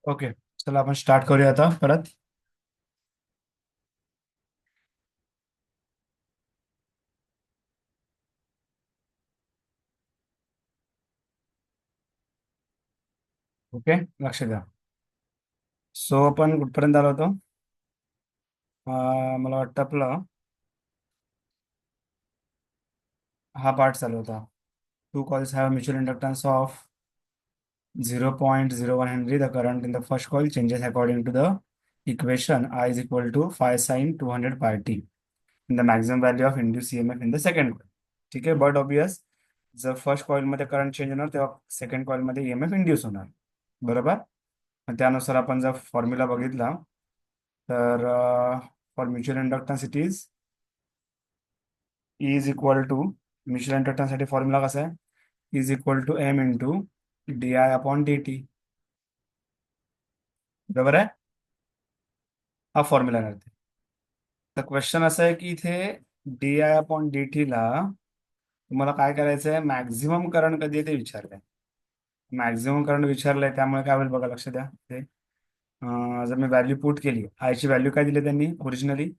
Okay. चला आपण start करूया आता परत. ओके, लक्ष द्या. सो आपण कुठपर्यंत आलो होतो? मला वाटतं आपलं हा पार्ट चालू होता. Two coils have mutual inductance of 0.01 henry. The current in the first coil changes according to the equation I is equal to phi sin 200 pi t in the maximum value of induced EMF in the second coil. ठीक आहे, but obvious जर first कॉइलमध्ये current change होणार तेव्हा second कॉइलमध्ये EMF induce होणार. बरोबर. मग त्यानुसार आपण जर फॉर्म्युला बघितला तर for mutual inductance it is E is equal to, mutual इंडक्टन्ससाठी फॉर्म्युला कसा आहे? E is equal to M into DI/dt. बरोबर आहे, हा फॉर्म्युला आहे. तर क्वेश्चन असा आहे की इथे DI/dt ला तुम्हाला काय करायचं आहे? मॅक्झिमम करंट कधी आहे ते विचारलंय. मॅक्झिमम करंट विचारलंय त्यामुळे काय होईल बघा, लक्ष द्या. ते जर मी व्हॅल्यू पुट केली, आयची व्हॅल्यू काय दिली त्यांनी ओरिजिनली?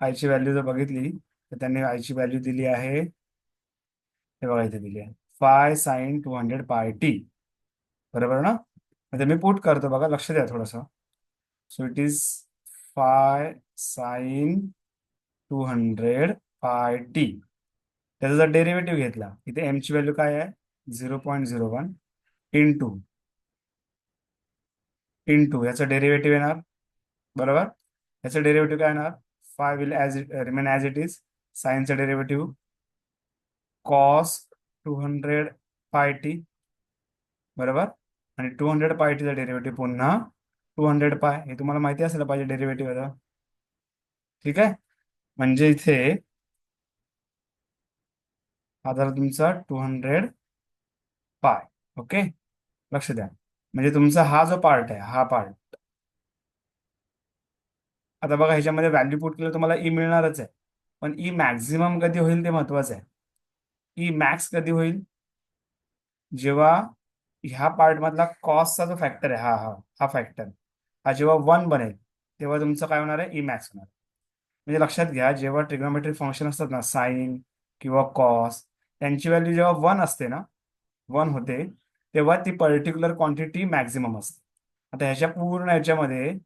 आयची व्हॅल्यू जर बघितली तर त्यांनी आयची व्हॅल्यू दिली आहे, हे बघा इथे दिली आहे, फाय साईन 200 पाय टी. बरोबर ना? म्हणजे मी पुट करतो बघा, लक्ष द्या थोडंसं. So it is phi sine 200 pi T. त्याचा जर डेरिव्हेटिव्ह घेतला, इथे एमची व्हॅल्यू काय आहे? 0.01 इंटू इंटू याचं डेरिव्हेटिव्ह येणार. बरोबर. याचं डेरिव्हेटिव्ह काय येणार? Phi will remain as it is. साईनचं डेरिव्हेटिव्ह कॉस 200 पाय टी. बरोबर. आणि 200 पाय टीचा डेरिव्हेटिव्ह पुन्हा 200 पाय. हे तुम्हाला माहिती असेल पाहिजे डेरिव्हेटिव्ह आता. ठीक आहे, म्हणजे इथे हा झाला तुमचा 200 पाय. ओके, लक्ष द्या. म्हणजे तुमचा हा जो पार्ट आहे, हा पार्ट आता बघा, ह्याच्यामध्ये व्हॅल्यू पुट केलं तुम्हाला ई मिळणारच आहे. पण ई मॅक्झिमम कधी होईल ते महत्वाचं आहे. ई मॅक्स कधी होईल? जेव्हा ह्या पार्ट मधला कॉसचा जो फॅक्टर आहे, हा हा हा फॅक्टर, हा जेव्हा 1 बनेल तेव्हा तुमचं काय होणार आहे? ई मॅक्स होणार. म्हणजे लक्षात घ्या, जेव्हा ट्रिग्नोमेट्रिक फंक्शन असतात ना, साईन किंवा कॉस, त्यांची व्हॅल्यू जेव्हा 1 असते ना, 1 होते, तेव्हा ती पर्टिक्युलर क्वांटिटी मॅक्झिमम असते. आता ह्याच्या पूर्ण ह्याच्यामध्ये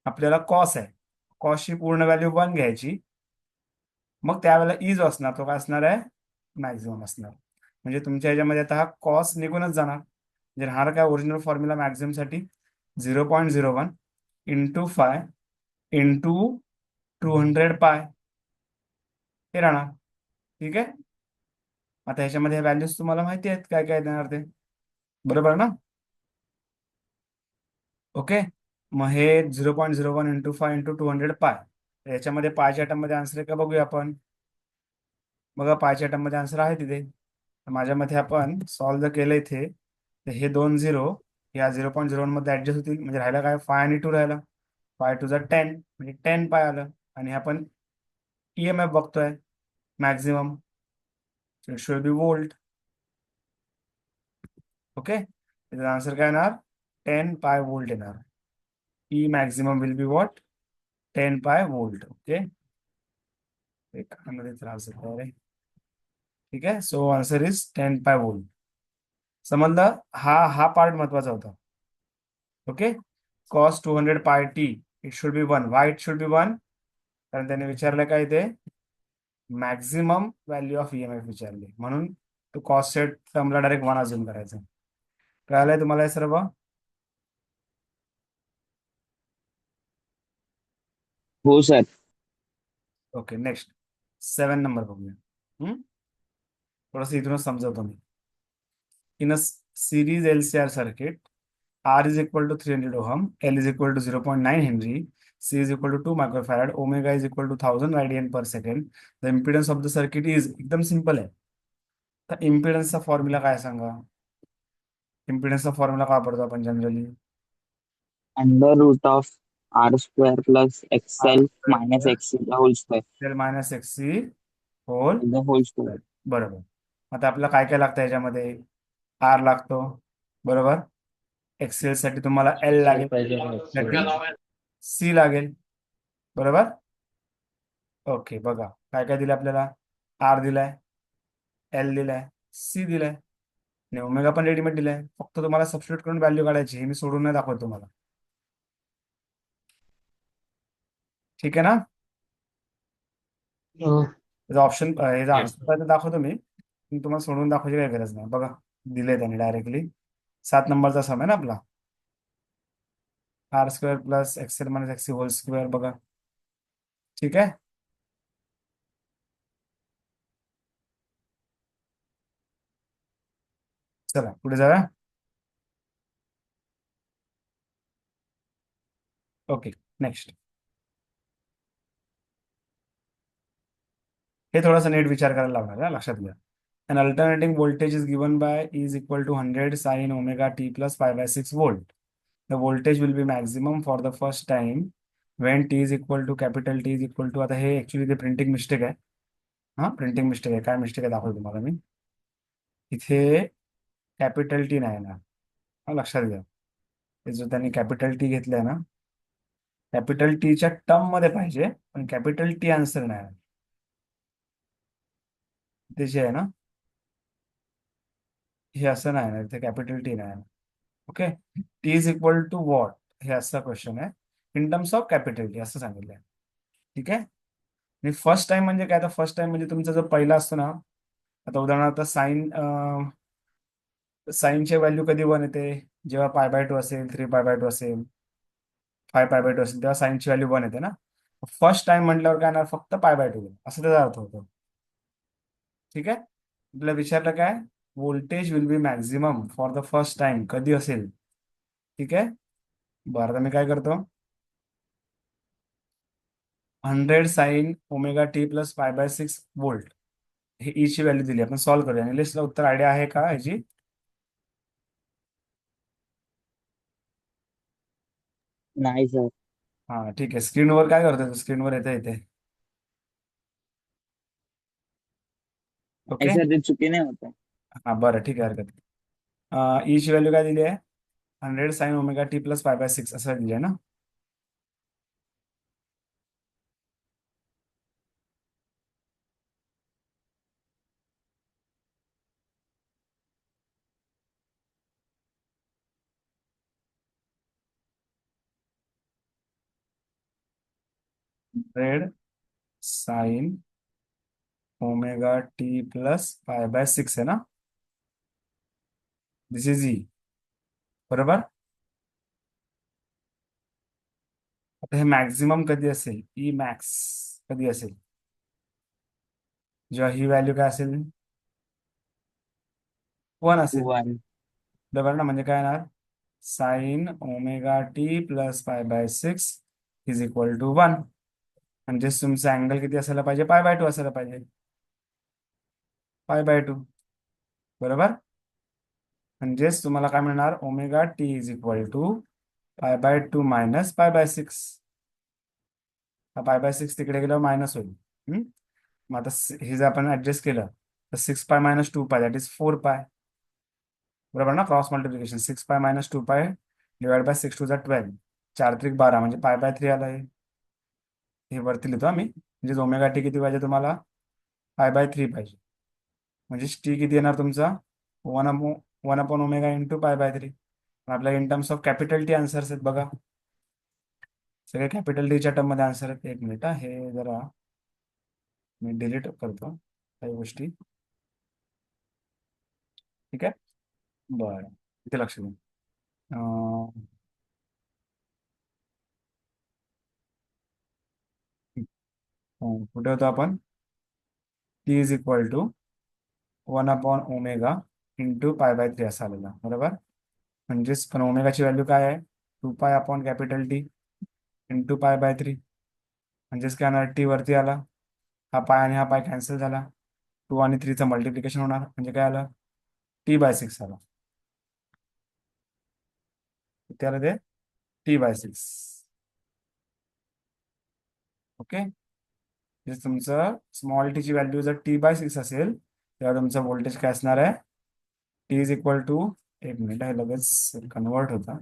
आपल्याला कॉस आहे, कॉसची पूर्ण व्हॅल्यू 1 घ्यायची, मग त्यावेळेला ई जो असणार तो काय असणार आहे? मॅक्झिमम असणार. म्हणजे तुमच्या ह्याच्यामध्ये आता हा कॉस निघूनच जाणार. म्हणजे हा काय ओरिजिनल फॉर्म्युला मॅक्झिममसाठी 0.01 इंटू फाय इंटू 200 पाय हे राहणार. ठीक आहे. आता ह्याच्यामध्ये व्हॅल्यूज तुम्हाला माहिती आहेत काय काय देणार ते. बरोबर ना? ओके. मग हे 0.01 इंटू फाय इंटू 200 पाय, याच्यामध्ये पायच्या टर्ममध्ये आन्सर आहे का बघूया आपण. बघा, पायच्या टर्ममध्ये आन्सर आहे तिथे. माझ्या मते आपण सॉल्व्ह जर केलं इथे, तर हे 2 झिरो या 0.01 मध्ये ऍडजस्ट होतील. म्हणजे राहिला काय? फाय आणि 2 राहिला. फाय टू 10 म्हणजे 10 पाय आलं. आणि आपण EMF बघतोय maximum, it should B volt. Okay, त्याचा आन्सर काय येणार? 10 पाय वोल्ट येणार. E maximum will be what? 10 पाय वोल्ट. ओके, कानामध्ये त्रास होतो रे. ठीक आहे, सो आन्सर इज 10 पाय वोल्ट. समजलं? हा हा पार्ट महत्वाचा होता. Okay. Cos 200 pi T it should B 1. Why it should बी 1? कारण त्याने विचारलं काय ते? मॅक्झिमम व्हॅल्यू ऑफ EMF विचारले, म्हणून तो कॉस सेट टर्मला डायरेक्ट 1 अजून करायचं. कळालंय तुम्हाला हे सर्व? हो सर. ओके, नेक्स्ट 7 नंबर बघूया. थोडंसं इथूनच समजवतो मी. In a series LCR circuit, R is equal to 300 ohm, L is equal to 0.9 Henry, C is equal to 2 microfarad, omega is equal to 1000 radian per second. The impedance of the circuit is, एकदम simple आहे. तर इम्पिडन्सचा formula काय सांगा? इम्पिडन्सचा formula काय वापरतो आपण generally? Under root of R square plus R XL square minus plus X whole square. L minus XC whole the whole square. Square. बरोबर. आता आपल्याला काय काय लागतं याच्यामध्ये? आर लागतो. बरोबर. एक्सेल साठी तुम्हाला एल एक्सेल लागेल, पाहिजे साठी एक्सेल. सी लागेल. बरोबर. ओके, बघा काय काय दिलं आपल्याला. आर दिलाय, एल दिलाय, सी दिलाय आणि ओमेगा पण रेडीमेड दिलाय. फक्त तुम्हाला सबस्टिट्यूट करून व्हॅल्यू काढायची. हे मी सोडून नाही दाखवत तुम्हाला. ठीक आहे ना. हो. त्याचा ऑप्शन, याचा आन्सर दाखवतो मी, पण तुम्हाला सोडून दाखवायची काही गरज नाही. बघा दिलंय त्याने डायरेक्टली. 7 नंबरचा सम आहे ना आपला. R square plus XL minus XC whole square. बघा ठीक आहे. चला पुढे जाऊया. Okay, next. हे थोडासा नीट विचार करायला लागणार आहे, लक्षात घ्या. An alternating voltage is given by E is equal to 100 sin omega t plus pi by 6 volt. The voltage will be maximum for the first time when t is equal to capital T is equal to, आता हे actually ते printing mistake आहे. हा printing mistake आहे. काय mistake आहे दाखवतो तुम्हाला मी. इथे कॅपिटल टी नाही ना, हा लक्षात घ्या. हे जो त्यांनी कॅपिटल टी घेतलंय ना, कॅपिटल टीच्या टर्म मध्ये पाहिजे, पण कॅपिटल टी आन्सर नाही. ते जे आहे ना, हे असं नाही ना, इथे कॅपिटल टी नाही. Okay. T is equal to what, हे असा क्वेश्चन आहे. In terms of capital T असं सांगितलंय. ठीक आहे. आणि फर्स्ट टाइम म्हणजे काय, तर फर्स्ट टाइम म्हणजे तुमचा जो पहिला असतो ना, आता उदाहरणार्थ साईनचे व्हॅल्यू कधी 1 येते, जेव्हा π/2 असेल, 3π/2 असेल, 5π/2 असेल, तेव्हा साईनची व्हॅल्यू 1 येते ना. फर्स्ट टाइम म्हटल्यावर काय ना, फक्त π/2 असं त्याचा अर्थ होतो. ठीक आहे. आपल्याला विचारलं काय, voltage will be maximum for the first time कधी असेल. ठीक आहे. बरं, तर मी काय करतो, 100 sine omega t plus π/6 volt, हे ई ची व्हॅल्यू दिली. आपण सॉल्व्ह करूया. आणि लिस्टला उत्तर आयडिया आहे का ह्याची. नाही सर. हा ठीक आहे. स्क्रीनवर काय करतोय, स्क्रीनवर येते इथे. नाही ओके. सर, ते चुकी नाही होत आहे. हा बरं ठीक आहे, हरकत नाही. ई ची व्हॅल्यू काय दिली आहे, 100 साइन ओमेगा टी प्लस π/6 असं दिली आहे ना. Hundred sine omega t plus π/6 आहे ना. This is E. बरोबर. आता हे मॅक्झिमम कधी असेल, ई मॅक्स कधी असेल, जेव्हा ही व्हॅल्यू काय असेल, 1 असेल. वन. बरोबर ना. म्हणजे काय येणार, sine omega t plus π/6 is equal to 1. म्हणजेच तुमचा अँगल किती असायला पाहिजे, π/2 असायला पाहिजे. π/2. बरोबर. म्हणजेच तुम्हाला काय मिळणार, omega t is equal to π/2 minus π/6. हा π/6 तिकडे गेल्यावर मायनस होईल. मग आता हे जर आपण ऍडजस्ट केलं, तर 6π मायनस 2π दॅट इज 4π. बरोबर ना. Cross multiplication 6π minus 2π divide by 6 2 12, 4 3 12 म्हणजे π/3 आला. हे वरती लिहितो आम्ही. म्हणजे ओमेगा टी किती पाहिजे तुम्हाला, π/3 पाहिजे. म्हणजे टी किती येणार तुमचा, 1 अपॉन ओमेगा इंटू π/3. आपल्या in terms of capital T answers आहेत बघा. सगळे कॅपिटल टीच्या टर्म मध्ये आन्सर आहेत. एक मिनिट हे जरा मी डिलीट करतो काही गोष्टी. ठीक आहे. बरं, इथे लक्ष द्या. कुठे होतो आपण, टी इज इक्वल टू 1/ओमेगा इंटू π/3 असा आलेला. बरोबर. म्हणजेच पण ओमेगाची व्हॅल्यू काय आहे, 2π अपॉन कॅपिटल टी इंटू π/3. म्हणजेच काय होणार, टी वरती आला, हा पाय आणि हा पाय कॅन्सल झाला, 2 आणि 3चं मल्टिप्लिकेशन होणार, म्हणजे काय आलं, t/6 आला. किती आलं ते, t/6. ओके. म्हणजे तुमचं स्मॉल टी ची व्हॅल्यू जर t/6 असेल, तेव्हा तुमचं व्होल्टेज काय असणार आहे, टी इज इक्वल टू एक मिनिट आहे, लगेच कन्वर्ट होता.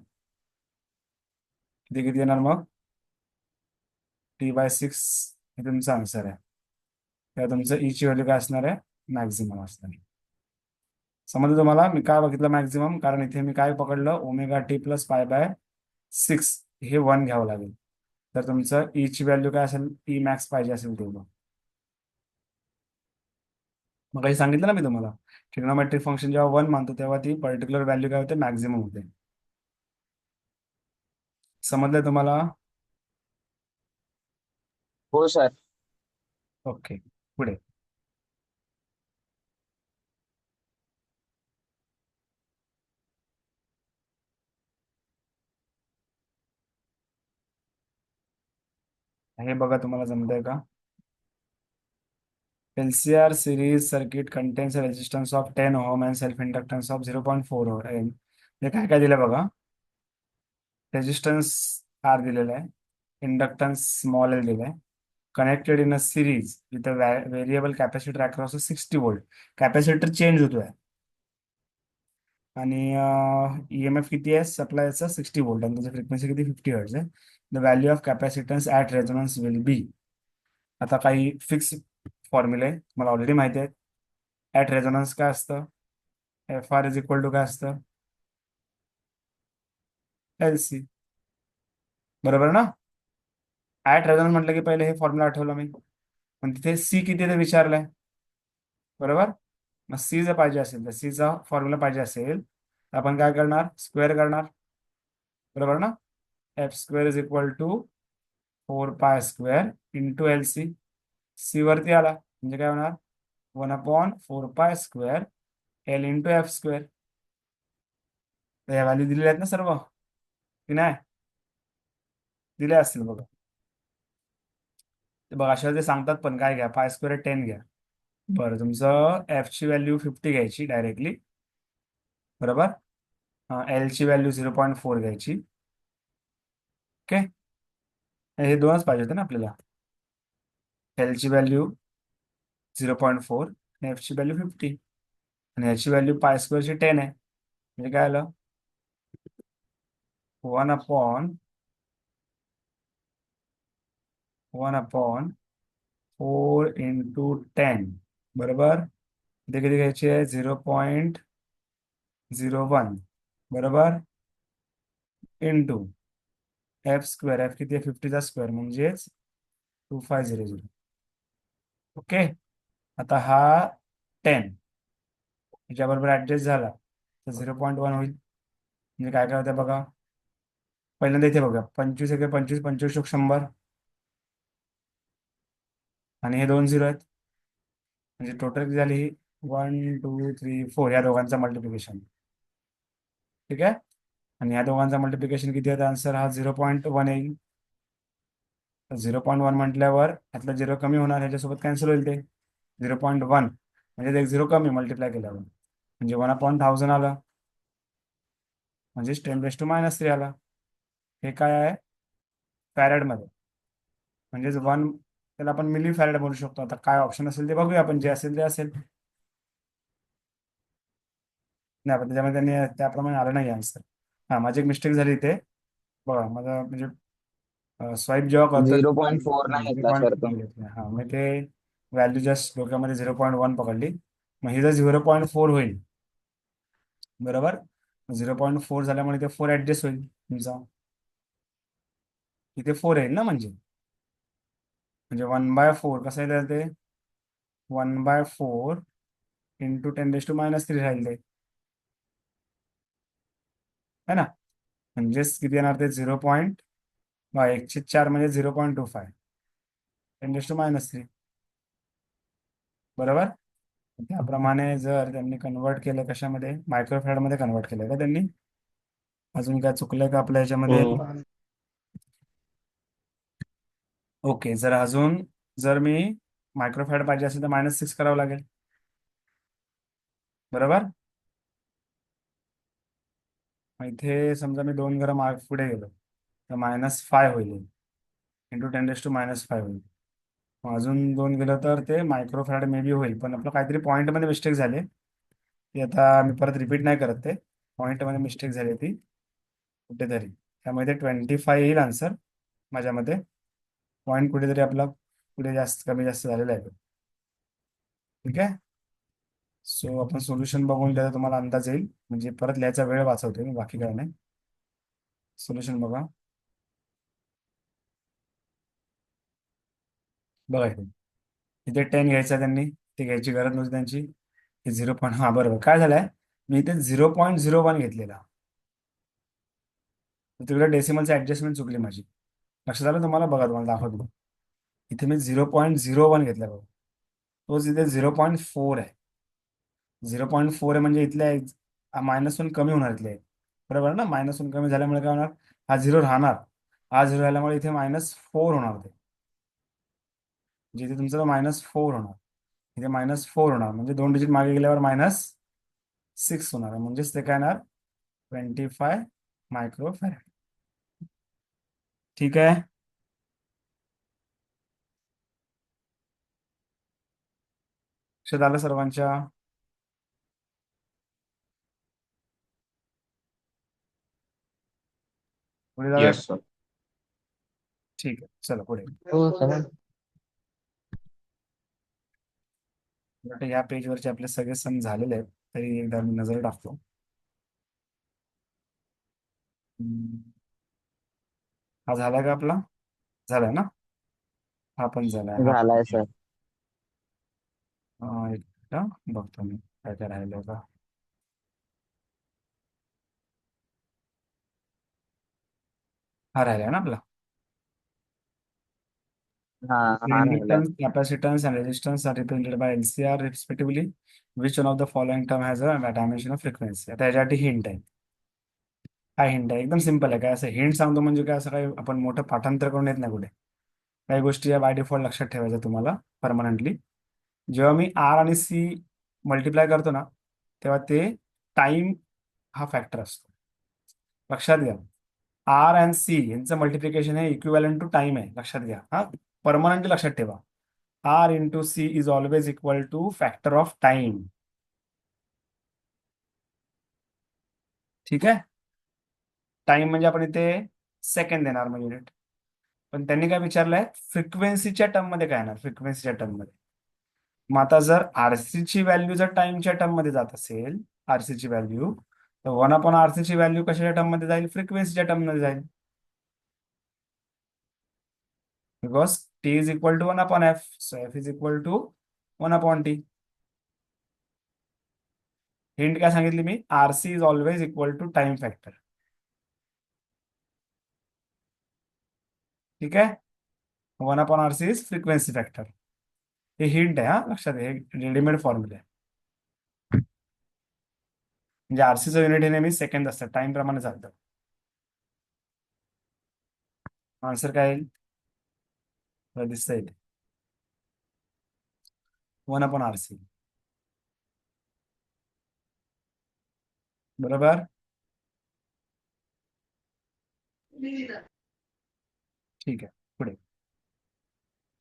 किती किती येणार मग? T/6 हे तुमचा आन्सर आहे. तेव्हा तुमचं ईची व्हॅल्यू काय असणार आहे? मॅक्झिमम असणार आहे. समजलं तुम्हाला मी काय बघितलं मॅक्झिमम? कारण इथे मी काय पकडलं, ω t + π/6 हे 1 घ्यावं लागेल. तर तुमचं ईची व्हॅल्यू काय असेल? ई मॅक्स पाहिजे असेल तेवढं. मग काही सांगितलं ना मी तुम्हाला, ट्रिग्नोमेट्रिक फंक्शन जेव्हा 1 मानतो तेव्हा ती पर्टिक्युलर व्हॅल्यू काय होते? मॅक्झिमम होते. समजलंय तुम्हाला? हो सर. ओके, पुढे. हे बघा तुम्हाला जमतंय का? LCR series circuit contains a resistance of 10 ohm and self inductance of 0.4 ohm. हे काय काय दिलं बघा. रेजिस्टन्स आर दिलेला आहे, इंडक्टन्स स्मॉल एल दिलाय, connected in a series with a variable capacitor across a 60 V. Capacitor change होतोय आणि EMF किती आहे सप्लायचा? 60 V, आणि त्याची फ्रिक्वेन्सी किती? 50 Hz आहे. The value of capacitance at resonance will be. आता काही फिक्स फॉर्म्युले मला ऑलरेडी माहिती आहे. ऍट रेझोनन्स काय असतं? FR = काय असतं? LC. बरोबर ना? ऍट रेझोनन्स म्हटलं की पहिले हे फॉर्म्युला आठवलं मी, पण तिथे सी किती ते विचारलंय. बरोबर. मग सी जर पाहिजे असेल तर सीचा फॉर्म्युला पाहिजे असेल तर आपण काय करणार? स्क्वेअर करणार. बरोबर ना? F² = 4π² into LC. सी वरती आला म्हणजे काय होणार? 1/4π² L इंटू F². तर या व्हॅल्यू दिलेल्या आहेत ना सर्व, की नाही? दिल्या असतील बघा. ते बघा अशा ते सांगतात पण काय घ्या, π² 10 घ्या. बरं, तुमचं F ची व्हॅल्यू 50 घ्यायची डायरेक्टली. बरोबर. L ची व्हॅल्यू 0.4 घ्यायची. ओके. हे दोनच पाहिजे होते ना आपल्याला. L ची व्हॅल्यू 0.4 आणि F ची व्हॅल्यू 50 आणि ह्याची व्हॅल्यू π² ची 10 आहे. म्हणजे काय आलं? 1/4 इंटू 10. बरोबर. इथे किती घ्यायची आहे? 0.01. बरोबर. Into F². F किती आहे? 50 चा स्क्वेअर म्हणजेच 2500. ओके. आता हा 10 ह्याच्याबरोबर ऍडजस्ट झाला तर 0.1 होईल. म्हणजे काय काय होतं बघा. पहिल्यांदा इथे बघा, 25 1 25, 25 × 100 आणि हे 2 0 आहेत. म्हणजे टोटल किती झाली? 1 2 3 4 या दोघांचा मल्टिप्लिकेशन. ठीक आहे. आणि या दोघांचा मल्टिप्लिकेशन किती होतं? आन्सर हा 0.1 येईल. 0.1 म्हटल्यावर यातला 0 कमी होणार, ह्याच्यासोबत कॅन्सल होईल ते 0.1. म्हणजे एक 0 कमी मल्टिप्लाय केल्यावर म्हणजे 1/1000 आलं. म्हणजेच 10⁻³ आला. हे काय आहे? फॅरेडमध्ये. म्हणजेच 1 त्याला आपण मिली फॅरेड बोलू शकतो. आता काय ऑप्शन असेल ते बघूया आपण, जे असेल ते असेल. नाही पण त्याच्यामध्ये त्यांनी त्याप्रमाणे आलं नाही आन्सर. हा, माझी एक मिस्टेक झाली इथे. बघा माझा म्हणजे स्वाईप जेव्हा करतो 0.4 नाही झिरो घेतला पॉईंट सर तो. हा, मग ते व्हॅल्यू जस्ट डोक्यामध्ये 0.1 पकडली. मग ही जर 0.4 होईल. बरोबर. 0.4 झाल्यामुळे ते 4 ऍडजस्ट होईल तुमचा. इथे 4 येईल ना, म्हणजे 1/4 कसं येतं ते? 1/4 इंटू 10⁻³ राहील ते, है ना? म्हणजेच किती येणार ते? 1/4 म्हणजे 0.25 10⁻³. बरोबर. त्याप्रमाणे जर त्यांनी कन्वर्ट केलं कशामध्ये? मायक्रोफॅरडमध्ये कन्वर्ट केलं का त्यांनी? अजून काय चुकलंय का आपल्या ह्याच्यामध्ये? हो. ओके. जर मी मायक्रोफॅरड पाहिजे असेल तर -6 करावं लागेल. बरोबर. मग इथे समजा मी 2 ग्राम पुढे गेलो तर -5 होईल इंटू 10⁻⁵ होईल. मग अजून 2 गेलं तर ते मायक्रोफॅरड मे बी होईल, पण आपलं काहीतरी पॉईंटमध्ये मिस्टेक झाले. ते आता मी परत रिपीट नाही करत ते. पॉईंटमध्ये मिस्टेक झाली ती कुठेतरी, त्यामुळे ते 25 येईल आन्सर माझ्या मते. पॉईंट कुठेतरी आपला पुढे जास्त कमी जास्त झालेला आहे. ठीक आहे. सो आपण सोल्युशन बघून त्याचा तुम्हाला अंदाज येईल, म्हणजे परत लिहायचा वेळ वाचवते मी, बाकी काय नाही. सोल्युशन बघा. बघा इथे, इथे 10 घ्यायचा त्यांनी, ते घ्यायची गरज नव्हती त्यांची. हे 0. हा बरोबर, काय झालंय, मी इथे 0.01 घेतलेला, तिकडे डेसिमलची ऍडजस्टमेंट चुकली माझी. लक्षात आलं तुम्हाला? बघा तुम्हाला दाखवतो. इथे मी 0.01 घेतला बघा, तोच इथे 0.4 आहे. 0.4 आहे म्हणजे इथल्या मायनस 1 कमी होणार इथले. बरोबर ना? -1 कमी झाल्यामुळे काय होणार, हा 0 राहणार. हा 0 राहिल्यामुळे इथे -4 होणार ते, जिथे तुमचं -4 होणार. इथे -4 होणार म्हणजे 2 डिजिट मागे गेल्यावर -6 होणार आहे. म्हणजेच ते काय येणार, 25 मायक्रोफॅरेड. ठीक आहे. लक्षात आलं सर्वांच्या? पुढे जाऊया का? Yes sir. ठीक आहे, चला पुढे. हो सर. आता या पेजवरचे आपले सगळे सम झालेले आहेत, तरी एकदा मी नजर टाकतो. हम्म, हा झाला का आपला? झालाय ना? हा पण झालाय, हा पण झालाय सर. एक मिनिट बघतो मी काय काय राहिलं का. हा राहिलाय ना आपला. हा The हा राहिलाय. inductance, capacitance, and resistance are represented by LCR respectively. Which one of the following term has a dimension of frequency? आता याच्यासाठी हिंट आहे. काय हिंट आहे? एकदम सिंपल आहे. काय असं हिंट सांगतो म्हणजे काय, असं काही आपण मोठं पाठांतर करून येत नाही कुठे. काही गोष्टी या बाय डिफॉल्ट लक्षात ठेवायच्या तुम्हाला परमनंटली. जेव्हा मी आर आणि सी मल्टिप्लाय करतो ना, तेव्हा ते टाइम हा फॅक्टर असतो. लक्षात घ्या, आर अँड सी यांचं मल्टिप्लिकेशन हे इक्विव्हॅलंट टू टाइम आहे. लक्षात घ्या हा, परमनंटली लक्षात ठेवा. R into C is always equal to factor of time. ठीक आहे. टाइम म्हणजे आपण इथे सेकंड देणार म्हणजे युनिट. पण त्यांनी काय विचारलंय, फ्रिक्वेन्सीच्या टर्म मध्ये काय येणार, फ्रिक्वेन्सीच्या टर्म मध्ये. मग आता जर आरसी ची व्हॅल्यू जर टाइमच्या टर्म मध्ये जात असेल, आरसी ची व्हॅल्यू, तर 1/RC ची व्हॅल्यू कशाच्या टर्म मध्ये जाईल, फ्रिक्वेन्सीच्या टर्म मध्ये जाईल. Because T is equal to 1/f, so F is equal to 1/t. Hint काय सांगितली मी, RC is always equal to time factor. ठीक आहे. 1/RC is frequency factor. हे हिंट आहे हा, लक्षात घ्या, रेडीमेड फॉर्म्युला आहे. म्हणजे आरसीचं युनिट हे नेहमी सेकंद असतं, टाइम प्रमाणे चालतं. आन्सर काय येईल, दिसतंय इथे 1/RC. बरोबर. ठीक आहे, पुढे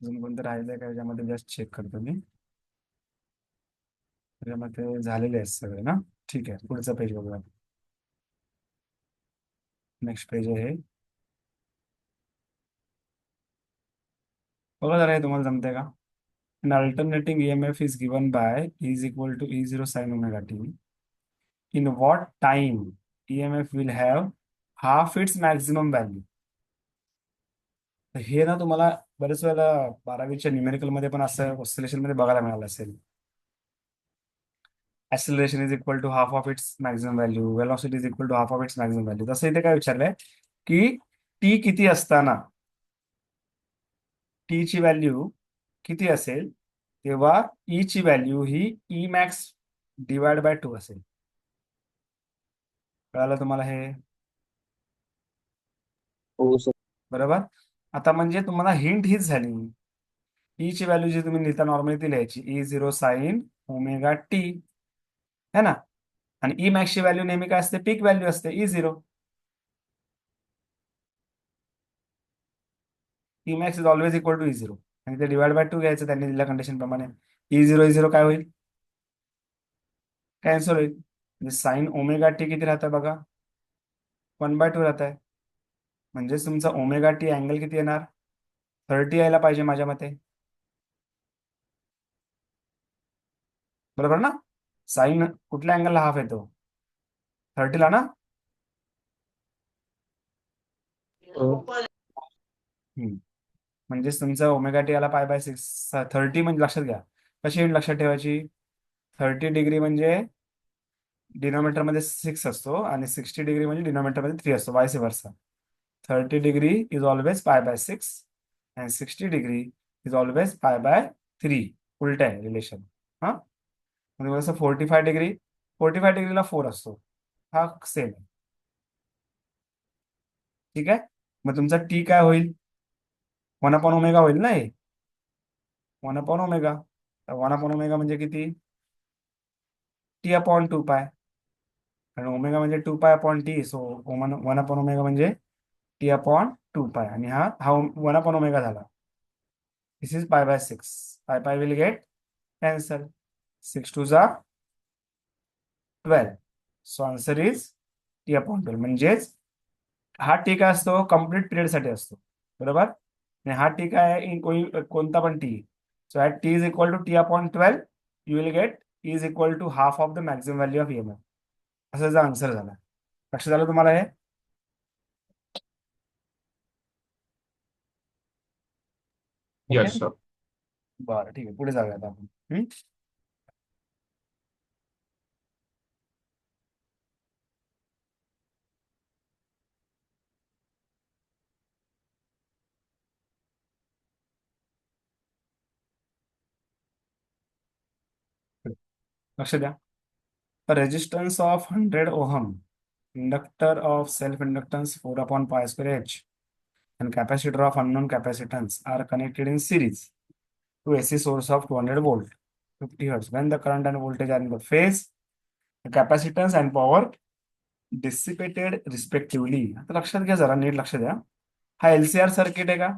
अजून कोणतं राहिलंय का याच्यामध्ये, जस्ट चेक करतो मी. त्याच्यामध्ये झालेले आहेत सगळे ना. ठीक आहे, पुढचं पेज बघूया. नेक्स्ट पेज आहे हे. बघा जरा, हे तुम्हाला जमतंय का. An alternating EMF is given by E is equal to E0 sin omega t. In what time EMF will have half its maximum value? तर हे ना तुम्हाला बरेच वेळेला 12वीच्या न्यूमेरिकल मध्ये पण असं ऑसिलेशन मध्ये बघायला मिळालं असेल. Acceleration is equal to half of its maximum value, velocity is equal to half of its maximum value. तसं इथे काय विचारलंय की टी किती असताना, टी ची व्हॅल्यू किती असेल तेव्हा ई ची value he E max divide by 2 असेल. कळालं तुम्हाला हे? हो सर. बरोबर. आता म्हणजे तुम्हाला हिंट हीच झाली, ई ची व्हॅल्यू जी तुम्ही लिहिता नॉर्मली ती लिहायची E0 साइन ओमेगा टी, है ना. आणि ई मॅक्स ची व्हॅल्यू नेहमी काय असते, पीक व्हॅल्यू असते E0. E max is always equal to E0 आणि ते डिवाइड बाय 2 घ्यायचं त्यांनी दिलेल्या कंडिशन प्रमाणे. E0 काय होईल, कॅन्सल होईल. म्हणजे साईन ओमेगा टी किती राहतं बघा, 1/2 राहत आहे. म्हणजेच तुमचा ओमेगा टी अँगल किती येणार, 30 यायला पाहिजे माझ्या मते. बरोबर ना? साईन कुठल्या अँगलला हाफ येतो, 30 ला ना. हम्म. म्हणजेच तुमचा ओमेगा टी याला π/6, 30 म्हणजे लक्षात घ्या. कशी युनिट लक्षात ठेवायची, 30 डिग्री म्हणजे डिनॉमिनेटर मध्ये 6 असतो आणि 60 डिग्री म्हणजे डिनॉमिनेटर मध्ये 3 असतो, vice versa. 30 degree is always π/6 and 60 degree is always π/3. उलट आहे रिलेशन. हा, म्हणजे कसं 45 डिग्री, 45 डिग्रीला 4 असतो, हा सेम आहे. ठीक आहे. मग तुमचा टी काय होईल, 1/ओमेगा होईल ना हे, 1/ओमेगा. 1/ओमेगा म्हणजे किती, T/2π. कारण ओमेगा म्हणजे 2π/T, सो 1/ओमेगा म्हणजे T/2π. आणि हा हा 1/ओमेगा झाला. दिस इज π/6. पाय will get cancel. 6 2 12. So answer is T/12. म्हणजेच हा टी काय असतो, कम्प्लीट पिरियड साठी असतो. बरोबर. आणि हा टी काय आहे, कोणता पण टी. So at T is equal to T/12 you will get is equal to half of the maximum value of EMF. असा आन्सर झाला. लक्षात आलं तुम्हाला हे. ओके. Yes, sir. बरं, ठीक आहे, पुढे जाऊयात आपण. हम्म? लक्ष द्या. Resistance of 100 Ohm, inductor of self inductance 4/π²H, and capacitor of unknown capacitance are connected in series to AC source of 200 volt, 50 hertz. When the current and voltage are in the phase, the capacitance and power dissipated respectively. आता लक्षात घ्या, जरा नीट लक्ष द्या. हा LCR circuit आहे का,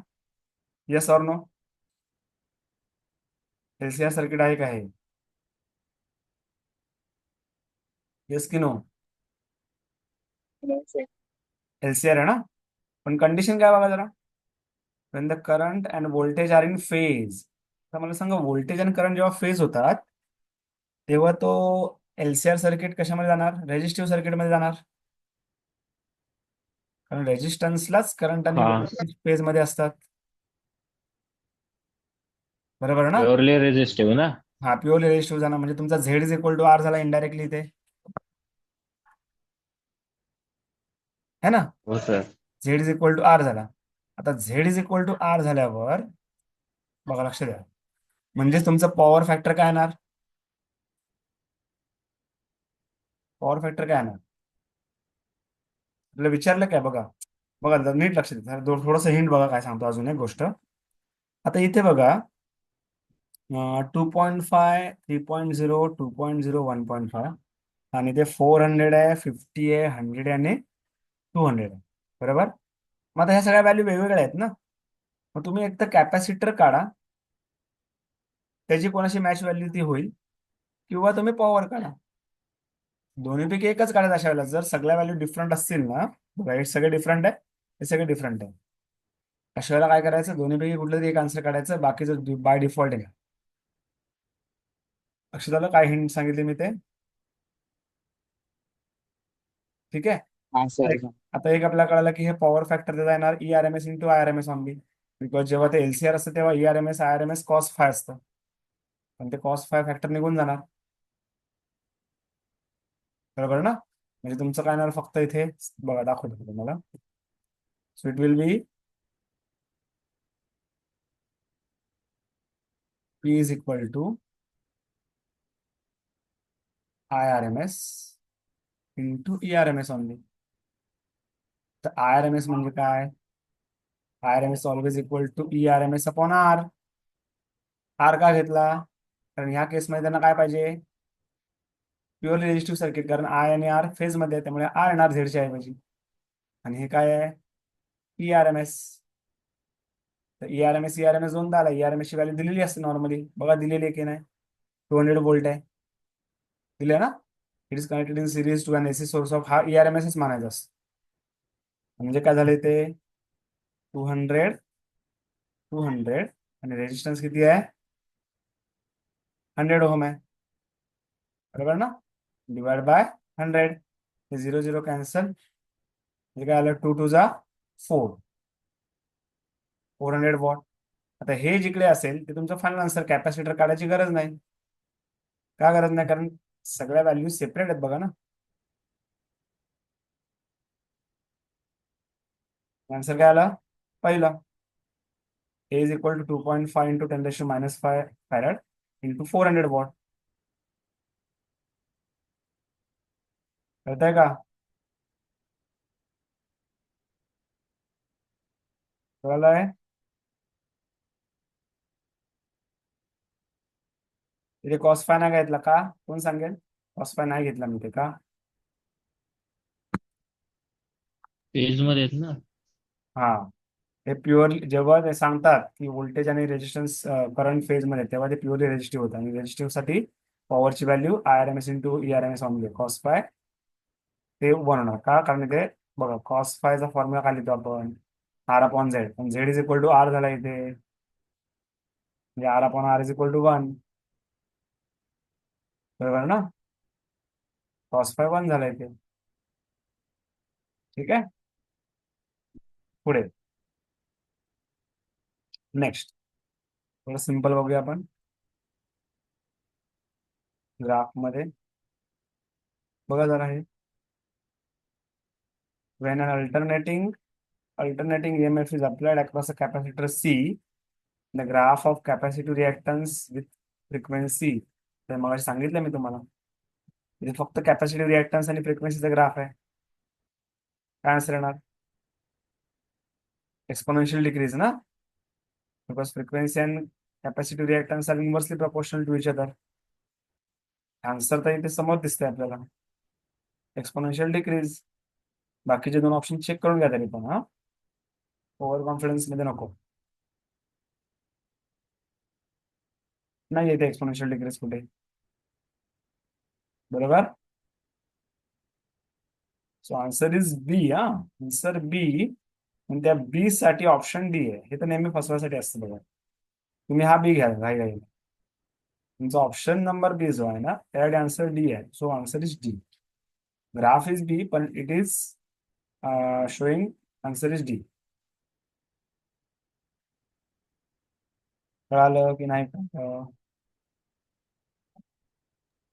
yes or no? LCR circuit आहे का हे, येस की नो? LCR आहे ना. पण कंडिशन काय बघा जरा, when the current and voltage are in phase. आता मला सांगा, व्होल्टेज आणि करंट जेव्हा फेज होतात तेव्हा तो LCR सर्किट कशामध्ये जाणार, रेजिस्टिव्ह सर्किटमध्ये जाणार. कारण रेजिस्टन्सलाच करंट आणि हा, व्होल्टेज फेज मध्ये असतात. बरोबर आहे ना. प्युअरली रेजिस्टिव्ह ना. हा, प्युअरली रेजिस्टिव्ह जाणार. म्हणजे तुमचा Z is equal to R झाला इनडायरेक्टली इथे, है ना. हो sir. Z is equal to R झाला. आता Z is equal to R झाल्यावर बघा, लक्ष द्या, म्हणजे तुमचं पॉवर फॅक्टर काय येणार, पॉवर फॅक्टर काय येणार, आपल्याला विचारलं काय बघा. बघा जरा नीट लक्ष द्या, थोडस हिंट बघा काय सांगतो अजून एक गोष्ट. आता इथे बघा, 2.5, 3.0, 2.0, 1.5, आणि ते 400 आहे, 50 आहे, 100 आहे आणि 200 आहे. बरोबर. मग आता ह्या सगळ्या व्हॅल्यू वेगवेगळ्या आहेत ना. मग तुम्ही एक तर कॅपॅसिटर काढा, त्याची कोणाशी मॅच व्हॅल्यू ती होईल, किंवा तुम्ही पॉवर काढा. दोन्हीपैकी एकच काढायचं अशा वेळेला. जर सगळ्या व्हॅल्यू डिफरंट असतील ना, बघा हे सगळे डिफरंट आहे, हे सगळे डिफरंट आहे, अशा वेळेला काय करायचं, दोन्हीपैकी कुठलं तरी एक आन्सर काढायचं, बाकीचं बाय डिफॉल्ट आहे. लक्षात आलं काय हिंट सांगितले मी ते. ठीक आहे. हा सर. आता एक आपल्याला कळालं की हे पॉवर फॅक्टर देता येणार ERMS into IRMS only. Because जेव्हा ते LCR असतं तेव्हा ERMS IRMS cos⁵ असतं, पण ते cos⁵ फॅक्टर निघून जाणार. बरोबर ना. म्हणजे तुमचं काय येणार, फक्त इथे बघा दाखवतो तुम्हाला. So it will be P is equal to IRMS into ERMS only. तर IRMS म्हणजे काय, IRMS always equal to ERMS upon R. R का घेतला, कारण ह्या केसमध्ये त्यांना काय पाहिजे, प्युअरली रेजिस्टिव्ह सर्किट. कारण I आणि R फेज मध्ये आहे, त्यामुळे R येणार झेडच्या ऐवजी. आणि हे काय आहे, ERMS. तर ERMS दोनदा आला. ERMS ची व्हॅल्यू दिलेली असते नॉर्मली, बघा दिलेली आहे की नाही, 200 वोल्ट आहे, दिले ना. It is connected in series to an AC source of, हा ERMS मानायचा असतो. म्हणजे काय झाले ते 200 200 आणि रेजिस्टन्स किती आहे 100 ओहम आहे, बरोबर ना. डिवाइड बाय 100, हे 0 0 कॅन्सल, म्हणजे काय आलं 2 2 जा 4, 400 वॉट. आता हे जिकडे असेल ते तुमचं फायनल आन्सर, कॅपॅसिटर काढायची गरज नाही. का गरज नाही, कारण सगळ्या व्हॅल्यू सेपरेट आहेत बघा ना. आन्सर काय आला पहिला, A is equal to 2.5 into 10⁻⁵ farad into 400 watt. कळतंय का, कळलंय. इथे कॉस फाय नाही घेतला का, कोण सांगेल. कॉस फाय नाही घेतला मी ते का. पेज मध्ये आहेत ना. हा, हे प्युअरली जेव्हा ते सांगतात की व्होल्टेज आणि रेजिस्टन्स करंट फेज मध्ये, तेव्हा ते प्युअरली रेजिस्टिव्ह होतं, आणि रेजिस्टिव्ह साठी पॉवरची value IRMS into ERMS on cos phi ते 1 होणार. का, कारण ते बघा कॉस फायचा फॉर्म्युला काय लिहितो आपण, R/Z, पण Z is equal to R झाला इथे, म्हणजे R/R इज इक्वल टू 1, बरोबर ना. कॉस फाय 1 झाला इथे. ठीक आहे, पुढे नेक्स्ट थोडं सिंपल बघूया आपण ग्राफ मध्ये. बघा जरा हे, when an alternating EMF is applied across a capacitor C, the graph of capacitive reactance with frequency, तर मग सांगितलं मी तुम्हाला, इथे फक्त कॅपॅसिटिव्ह रिएक्टन्स आणि फ्रिक्वेन्सीचा ग्राफ आहे. काय आन्सर येणार, एक्सपोनेन्शियल डिक्रीज ना, because frequency and capacitive reactance are inversely proportional to each other. Answer तर इथे समोर दिसतंय आपल्याला, एक्सपोनेन्शियल डिक्रीज. बाकीचे दोन ऑप्शन चेक करून घ्या तरी पण, हा ओव्हर कॉन्फिडन्स मध्ये नको. नाही येते एक्सपोनेन्शियल डिक्रीज कुठे, बरोबर. सो आन्सर इज बी. हा, आन्सर बी. आणि त्या बी साठी ऑप्शन डी आहे, हे तर नेहमी फसवायसाठी असतं बघा. तुम्ही हा बी घ्या घाई घाई, तुमचा ऑप्शन नंबर बी जो आहे ना त्यासाठी आन्सर डी आहे. So answer is D. Graph is B पण it is showing answer is D. कळालं की नाही का.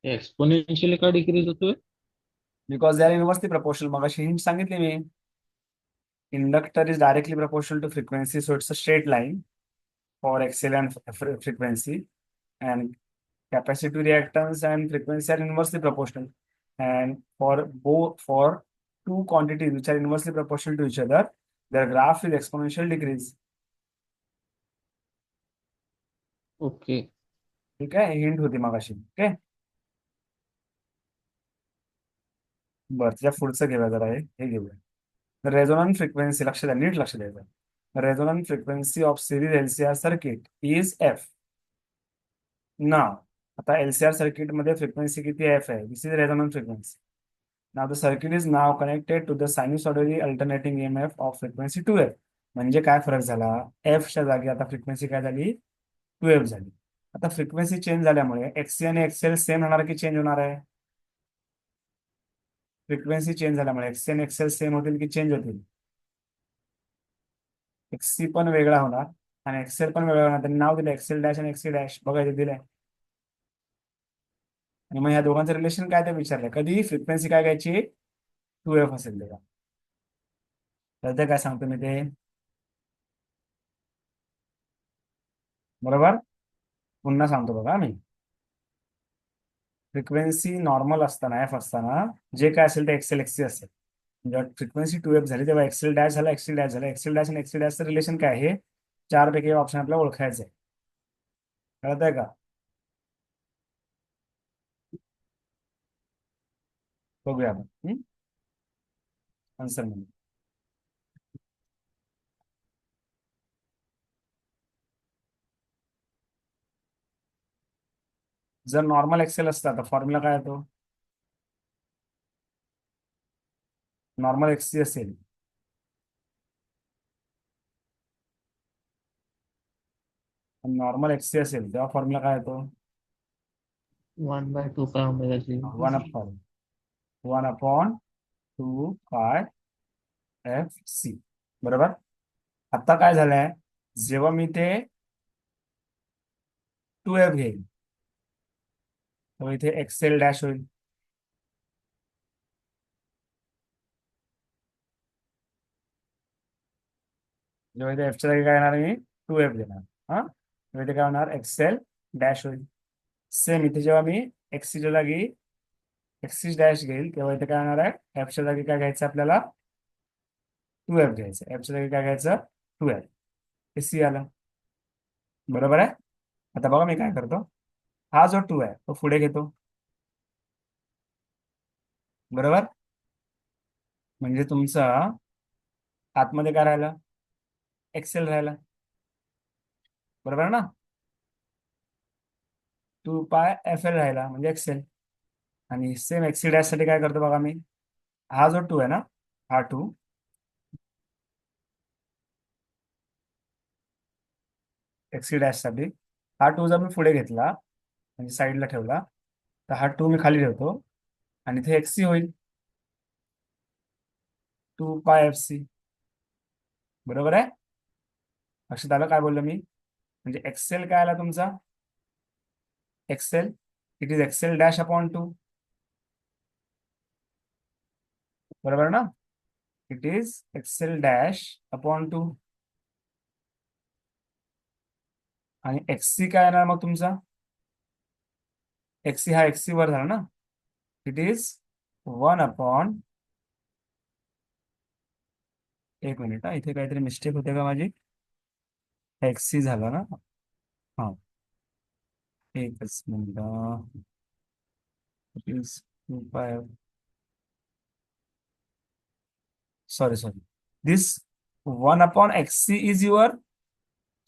एक्सपोनेन्शियली का डिक्रीज होतोय. Because they are inversely proportional. मग अशी हिंट सांगितली मी, inductor is directly proportional to frequency, so it's a straight line for XL and frequency, and capacitive reactance and frequency are inversely proportional, and for two quantities which are inversely proportional to each other, their graph is exponential decrease. Okay. ठीक आहे, hint होती मगाशी. Okay, बरं त्याच्या पुढचं घेऊया जरा, हे घेऊया रेझोनंट फ्रिक्वेन्सी. लक्ष द्या, नीट लक्ष द्यायचं. Resonant frequency of series LCR circuit is F. ना, आता LCR सर्किट मध्ये फ्रिक्वेन्सी किती एफ आहे, this is resonant frequency. Now the circuit is now connected to the sinusoidally alternating EMF of frequency 2f. म्हणजे काय फरक झाला, एफच्या जागी आता फ्रिक्वेन्सी काय झाली 2f झाली. आता फ्रिक्वेन्सी चेंज झाल्यामुळे XC आणि XL सेम होणार की चेंज होणार आहे. फ्रिक्वेन्सी चेंज झाल्यामुळे XC आणि XL सेम होतील की चेंज होतील. XC पण वेगळा होणार आणि XL पण वेगळा होणार. त्यांनी नाव दिलं XL डॅश आणि XC डॅश, बघा इथे दिलंय. आणि मग ह्या दोघांचं रिलेशन काय ते विचारलंय, कधी फ्रिक्वेन्सी काय घ्यायची 2f असेल तेव्हा. तर ते काय सांगतो मी ते, बरोबर. पुन्हा सांगतो बघा मी, फ्रिक्वेन्सी नॉर्मल असताना एफ असताना जे काय असेल ते XL XC असेल. जेव्हा फ्रिक्वेन्सी 2f झाली तेव्हा XL डॅश झाला, XC डॅश झाला. XL डॅश आणि XC डॅशचं रिलेशन काय आहे, चार पैकी ऑप्शन आपल्याला ओळखायचं आहे. कळत आहे का. बघूया आपण आन्सर म्हणून. जर नॉर्मल एक्सेल असता तर फॉर्म्युला काय येतो, नॉर्मल एक्ससी असेल, नॉर्मल एक्ससी असेल तेव्हा फॉर्म्युला काय येतो? 1/2 पाय ओमेगा सी. 1/2 पाय FC, बरोबर. आता काय झालंय, जेव्हा मी ते 2F घेईल तेव्हा इथे एक्सेल डॅश होईल. जेव्हा इथे एफच्या जागी काय येणार मी 2F घेणार, हा, तेव्हा इथे काय होणार, एक्सेल डॅश होईल. सेम इथे जेव्हा मी एक्सच्या जागी एक्सी डॅश घेईल तेव्हा इथे काय होणार आहे, एफच्या जागी काय घ्यायचं आपल्याला, 2F घ्यायचं. एफच्या जागी काय घ्यायचं, 2F. हे सी आला, बरोबर आहे. आता बघा मी काय करतो, हा जो 2 आहे तो पुढे घेतो, बरोबर. म्हणजे तुमचा आतमध्ये काय राहिला, एक्सेल राहिला, बरोबर ना. 2πFL राहिला म्हणजे एक्सेल. आणि सेम एक्सी डॅश साठी काय करतो बघा मी, हा जो 2 आहे ना, हा 2 एक्सी डॅश साठी, हा 2 जर मी पुढे घेतला म्हणजे साईडला ठेवला तर हा 2 मी खाली ठेवतो आणि इथे एक्सी होईल, 2πFC, बरोबर आहे. लक्षात आलं काय बोललो मी, म्हणजे एक्सेल काय आला तुमचा, XL, it is XL dash upon 2, बरोबर ना. It is XL dash upon 2. आणि एक्ससी काय येणार मग तुमचा, एक्ससी हा एक्ससी वर झाला ना, इट इज 1/, एक मिनिट हा, इथे काहीतरी मिस्टेक होते का माझी, एक्ससी झाला ना, हा, एकच minute, it is 2π, sorry this 1/XC is your,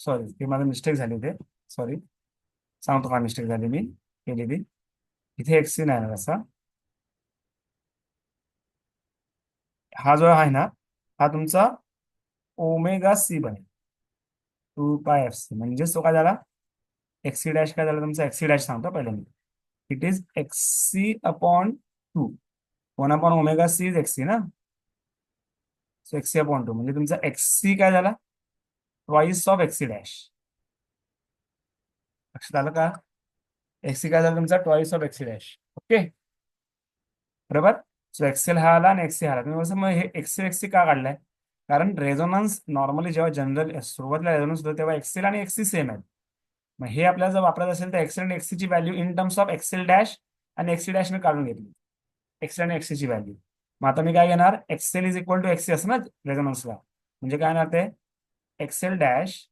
sorry ते माझं मिस्टेक झाली ते, सॉरी, सांगतो काय मिस्टेक झाली मी केली ती, इथे एक्ससी नाही ना असा, हा जो आहे ना हा तुमचा ओमेगा C बनेल, 2πFC. म्हणजेच तो काय झाला, एक्सी डॅश काय झाला तुमचा, एक्सी डॅश सांगतो पहिले मी, it is XC/2, 1/ωc is एक्सी ना, सो XC/2 म्हणजे तुमचा एक्सी काय झाला, ट्वाइस ऑफ एक्सी डॅश. लक्षात आलं का, एक्सी काय झाला तुमचा, twice of XC dash. Okay, बरोबर. सो एक्सेल हा आला आणि एक्सी हा आला. तुम्ही मग हे एक्सेल एक्सी का काढलाय, कारण रेझोनन्स नॉर्मली जेव्हा जनरल सुरुवातीला रेझोनन्स होतो तेव्हा एक्सेल आणि एक्सी सेम आहेत. मग हे आपल्याला जर वापरायचं असेल तर एक्सेल आणि एक्सीची value in terms of XL dash आणि एक्सी डॅश मी काढून घेतली, एक्सेल आणि एक्सीची व्हॅल्यू. मग आता मी काय घेणार, एक्सेल इज इक्वल टू एक्सी असं ना रेझोनन्सला, म्हणजे काय येणार ते, XL dash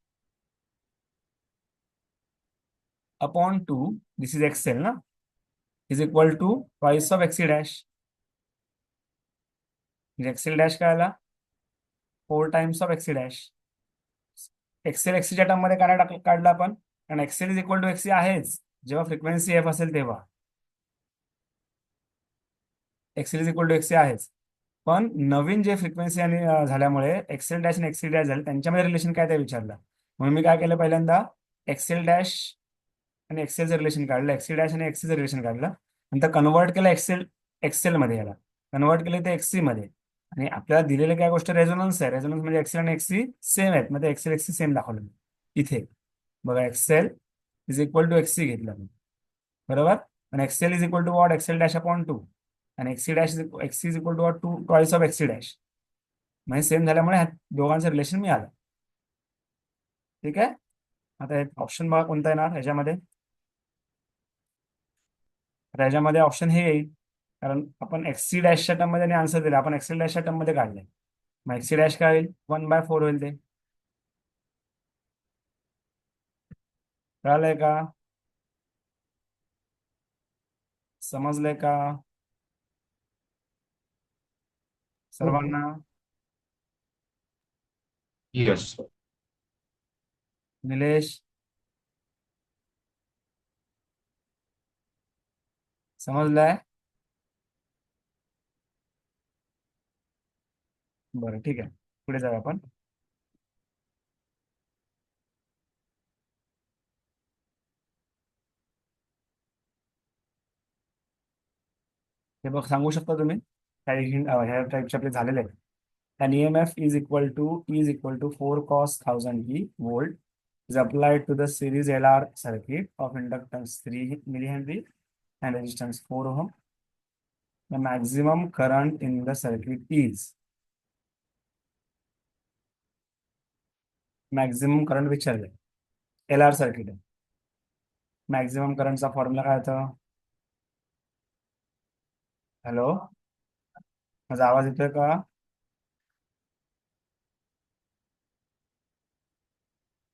upon 2, this is XL ना, is equal to twice of XC dash. म्हणजे एक्सेल डॅश काय आला, 4 times of XC dash. XL एक्सीच्या टर्म मध्ये काय काढलं आपण, कारण एक्सेल इज इक्वल टू एक्सी आहेच जेव्हा फ्रिक्वेन्सी एफ असेल तेव्हा, एक्सेल इज इक्वल टू एक्सी आहेच. पण नवीन जे फ्रिक्वेन्सी आणि झाल्यामुळे एक्सेल डॅश आणि एक्सी डॅश झाले त्यांच्यामध्ये रिलेशन काय ते विचारलं. म्हणून मी काय केलं, पहिल्यांदा एक्सेल डॅश आणि एक्सेलचं रिलेशन काढलं, एक्सी डॅश आणि एक्सीचं रिलेशन काढलं, नंतर कन्वर्ट केलं एक्सेल मध्ये, याला कन्वर्ट केलं ते एक्सी मध्ये. आणि आपल्याला दिलेलं काय गोष्ट, रेझोनन्स आहे, रेझोनन्स म्हणजे एक्सेल आणि एक्सी सेम आहेत, मग ते एक्सेल एक्सी सेम दाखवलं मी इथे. बघा एक्सेल इज इक्वल टू एक्सी घेतलं मी, बरोबर. आणि XL is equal to what, XL dash upon 2, आणि XC dash XC is equal to what, 2 twice of XC dash. म्हणजे सेम झाल्यामुळे ह्या दोघांचं रिलेशन मिळालं. ठीक आहे. आता ऑप्शन बघा कोणता येणार ह्याच्यामध्ये, तर ह्याच्यामध्ये ऑप्शन हे येईल, कारण आपण एक्सी डॅशच्या टर्म मध्ये आन्सर दिला, आपण एक्सेल डॅशच्या टर्म मध्ये काढलंय. मग एक्सी डॅश काय होईल, 1/4 होईल ते. कळालंय का, समजलंय का सर्वांना? Yes. निलेश, समजलंय? बरं ठीक आहे, पुढे जाऊया आपण. हे बघ, सांगू शकता तुम्ही काही ह्या टाईपचे आपले झालेले आहेत. An EMF is equal to 4 cos 1000 t volt is applied to the series LR circuit of inductance 3 millihenry and resistance 4 ohm. The maximum current in the circuit is maximum current विचारले. LR सर्किट आहे. Maximum करंटचा formula काय होता? Hello, माझा आवाज येतोय का?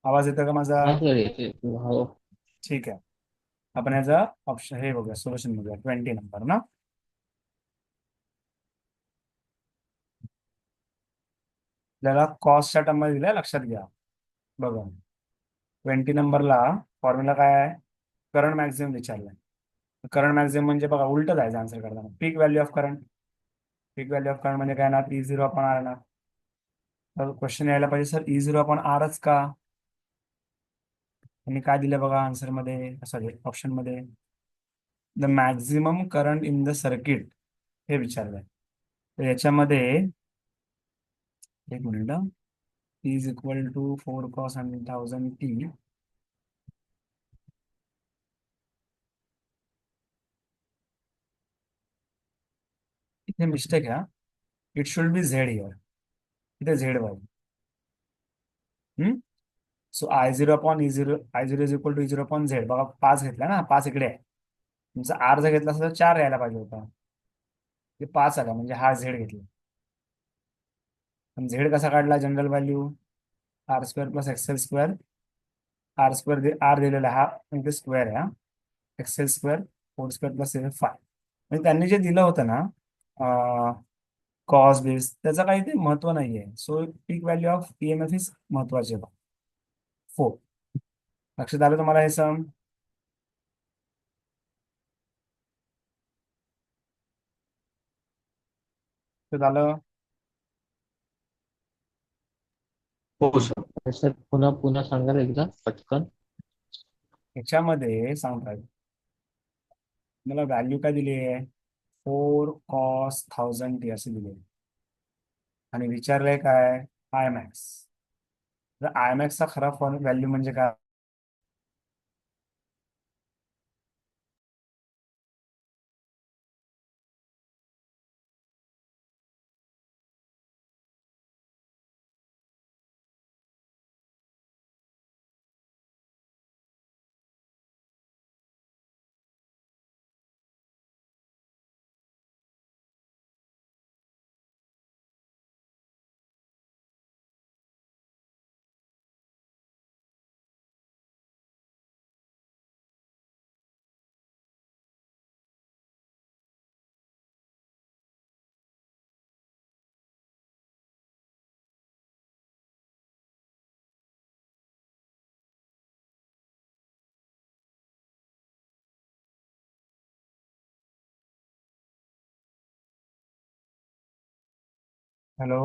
आवाज येतोय का माझा? हा सर येते हो. ठीक आहे, आपण याचा ऑप्शन हे बघूया, सोल्युशन बघूया. 20 नंबर ना. आपल्याला कॉस्टच्या टर्म मध्ये दिलाय, लक्षात घ्या. बघा, 20 नंबरला फॉर्म्युला काय आहे? करंट मॅक्झिमम विचारलाय. करंट मॅक्झिमम म्हणजे बघा, उलट जायचं आन्सर करताना. Peak value of current. Peak value of current म्हणजे काय ना, E0 अपॉन आर ना. तर क्वेश्चन यायला पाहिजे सर E0 अपॉन आरच का? आणि काय दिलं बघा आन्सर मध्ये, सॉरी ऑप्शन मध्ये, the maximum current in the circuit हे विचारलंय. तर याच्यामध्ये एक minute, is equal to 4 cos 1000 t. इथे मिस्टेक आहे. It should be Z here. इथे झेड पाहिजे. So I0 upon E0, I0 is equal to E0 upon Z. बघा 5 घेतला ना, 5 इकडे आहे. तुमचा आर जर घेतला असता तर 4 यायला पाहिजे होता. ते 5 आला, म्हणजे हा झेड घेतला. पण झेड कसा काढला? General value R² plus XL². R दिलेला आहे, हा म्हणजे स्क्वेअर आहे. हा XL² होल² प्लस 5. म्हणजे त्यांनी जे दिलं होतं ना, कॉस बेस, त्याचं काही ते महत्व नाहीये. So peak value of EMF is महत्वाचे. 4. लक्षात आलं तुम्हाला हे सम? लक्षात आलं? हो सर. सर पुन्हा पुन्हा सांगाल एकदा पटकन. ह्याच्यामध्ये सांगतात, मला व्हॅल्यू काय दिली आहे? 4 cos 1000 t असे दिले आहे. आणि विचारलंय काय? I max. तर आय मॅक्सचा खरा फॉर्म व्हॅल्यू म्हणजे काय? हॅलो.